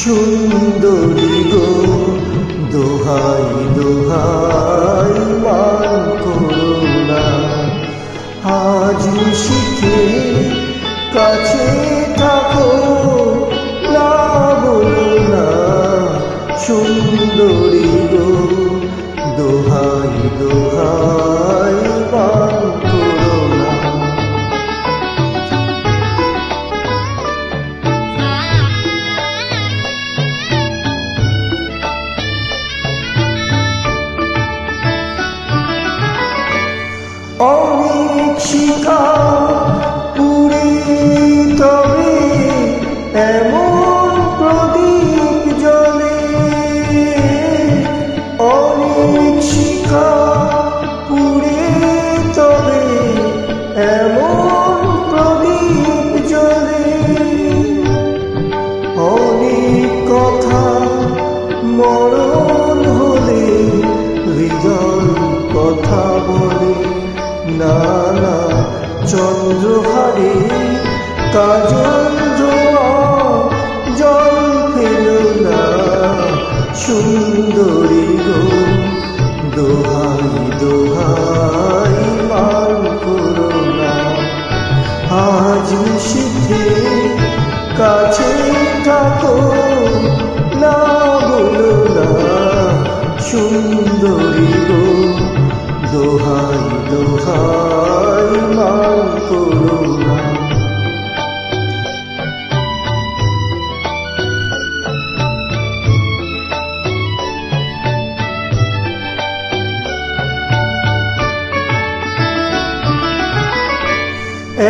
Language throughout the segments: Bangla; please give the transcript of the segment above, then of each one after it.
সুন্দরী গো দোহাই দোহাই মান করো না, আজ শিখে কাছে থাকো না বলো না। সুন্দরী গো দোহাই দোহাই মান করো না। অনেক শিখা পুরে তবে এমন প্রদীপ জ্বলে, অনেক শিখা পুরে তবে এমন প্রদীপ জ্বলে। অনেক কথা মরণ হলে হৃদয় কথা বলে, না না চন্দ্রহারে কাজল ধোয়া জল ফেলো না। সুন্দরী গো দোহাই দোহাই মান করো না, আজ নিশীথে কাছে থাকো না বলো না। সুন্দরী গো দোহাই দোহাই মান করো না।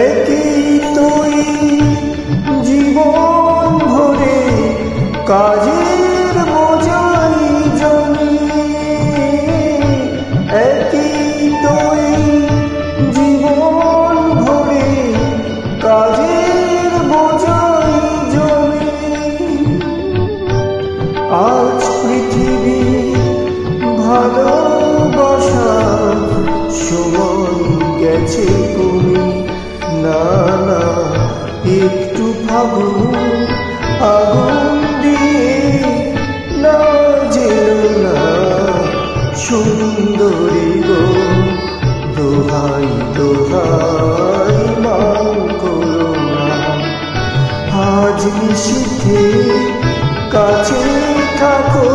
একই তুই জীবন ভরে কাজের বোঝাই জমি, একই তুই জীবন ভরে কাজের বোঝাই জমি। আজ পৃথিবী ভালোবাসা সময় গেছে কমে, না না একটু ফাগুন আগুন দিয়ে না জেলো না। সুন্দরী গো দোহাই দোহাই মান করো না, আজ নিশীথে কাছে থাকো